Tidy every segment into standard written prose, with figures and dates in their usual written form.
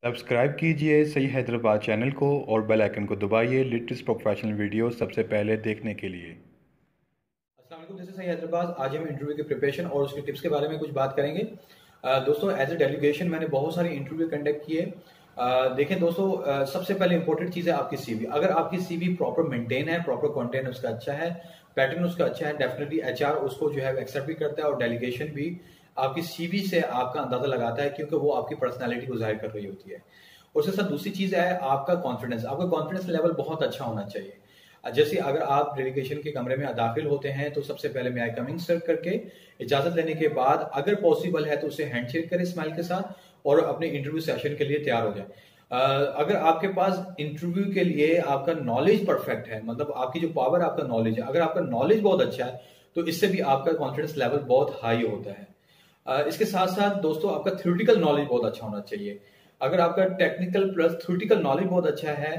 Subscribe कीजिए सही Hyderabad channel को और बेल आइकन को दबाइए लेटेस्ट प्रोफेशनल वीडियो सबसे पहले देखने के लिए। अस्सलाम वालेकुम, दिस इज सही हैदराबाद। आज हम इंटरव्यू की प्रिपरेशन और उसके टिप्स के बारे में कुछ बात करेंगे। दोस्तों, एज ए डेलीगेशन मैंने बहुत सारे इंटरव्यू कंडक्ट किए। देखें दोस्तों, सबसे पहले इंपॉर्टेंट चीज़ है आपकी सीवी। अगर आपकी सीवी प्रॉपर मेंटेन है, प्रॉपर कंटेंट उसका अच्छा है, पैटर्न उसका अच्छा है, डेफिनेटली एचआर उसको जो है एक्सेप्ट भी करता है और डेलीगेशन भी आपकी सीवी से आपका अंदाजा लगाता है, क्योंकि वो आपकी पर्सनैलिटी को जाहिर कर रही होती है। और उसके साथ दूसरी चीज़ है आपका कॉन्फिडेंस। आपका कॉन्फिडेंस लेवल बहुत अच्छा होना चाहिए। जैसे अगर आप डेलीगेशन के कमरे में दाखिल होते हैं तो सबसे पहले मैं आई कमिंग सर करके इजाजत लेने के बाद अगर पॉसिबल है तो उसे हैंडशेक करें स्माइल के साथ और अपने इंटरव्यू सेशन के लिए तैयार हो जाए। अगर आपके पास इंटरव्यू के लिए आपका नॉलेज परफेक्ट है, मतलब आपकी जो पावर आपका नॉलेज है, अगर आपका नॉलेज बहुत अच्छा है तो इससे भी आपका कॉन्फिडेंस लेवल बहुत हाई होता है। इसके साथ साथ दोस्तों आपका थ्योरेटिकल नॉलेज बहुत अच्छा होना चाहिए। अगर आपका टेक्निकल प्लस थ्योरेटिकल नॉलेज बहुत अच्छा है,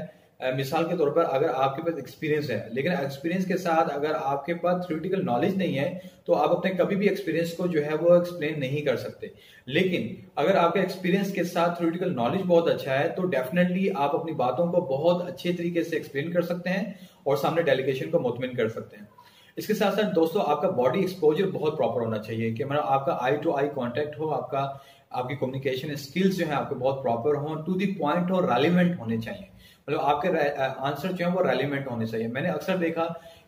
मिसाल के तौर पर अगर आपके पास एक्सपीरियंस है, लेकिन एक्सपीरियंस के साथ अगर आपके पास थ्योरेटिकल नॉलेज नहीं है तो आप अपने कभी भी एक्सपीरियंस को जो है वो एक्सप्लेन नहीं कर सकते। लेकिन अगर आपके एक्सपीरियंस के साथ थ्योरेटिकल नॉलेज बहुत अच्छा है तो डेफिनेटली आप अपनी बातों को बहुत अच्छे तरीके से एक्सप्लेन कर सकते हैं और सामने डेलीगेशन को मुतमिन कर सकते हैं। इसके साथ साथ दोस्तों आपका बॉडी एक्सपोजर बहुत प्रॉपर होना चाहिए कि मतलब आपका आई टू आई कांटेक्ट हो, आपकी कम्युनिकेशन स्किल्स जो है आपके बहुत प्रॉपर हो, टू द पॉइंट और रेलिवेंट होने चाहिए। मतलब आपके आंसर जो है वो रेलिवेंट होने चाहिए। मैंने अक्सर देखा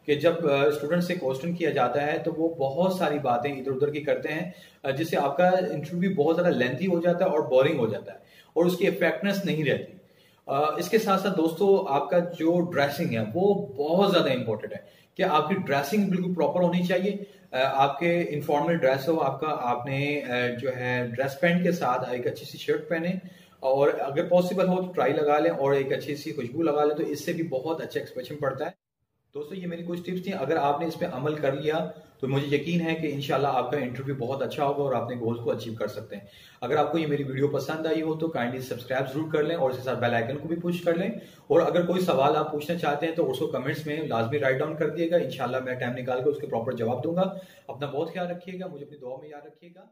कि जब स्टूडेंट से क्वेश्चन किया जाता है तो वो बहुत सारी बातें इधर उधर की करते हैं, जिससे आपका इंटरव्यू बहुत ज्यादा लेंथी हो जाता है और बोरिंग हो जाता है और उसकी इफेक्टनेस नहीं रहती। इसके साथ साथ दोस्तों आपका जो ड्रेसिंग है वो बहुत ज्यादा इंपॉर्टेंट है कि आपकी ड्रेसिंग बिल्कुल प्रॉपर होनी चाहिए। आपके इनफॉर्मल ड्रेस हो, आपने जो है ड्रेस पैंट के साथ एक अच्छी सी शर्ट पहने और अगर पॉसिबल हो तो ट्राई लगा लें और एक अच्छी सी खुशबू लगा लें, तो इससे भी बहुत अच्छा एक्सप्रेशन पड़ता है। दोस्तों ये मेरी कुछ टिप्स थी, अगर आपने इस पे अमल कर लिया तो मुझे यकीन है कि इंशाल्लाह आपका इंटरव्यू बहुत अच्छा होगा और अपने गोल्स को अचीव कर सकते हैं। अगर आपको ये मेरी वीडियो पसंद आई हो तो काइंडली सब्सक्राइब जरूर कर लें और इसके साथ बेल आइकन को भी पुश कर लें। और अगर कोई सवाल आप पूछना चाहते हैं तो उसको कमेंट्स में लाजमी राइट डाउन कर दिएगा। इंशाल्लाह मैं टाइम निकाल कर उसके प्रॉपर जवाब दूंगा। अपना बहुत ख्याल रखिएगा, मुझे अपनी दुआ में याद रखिएगा।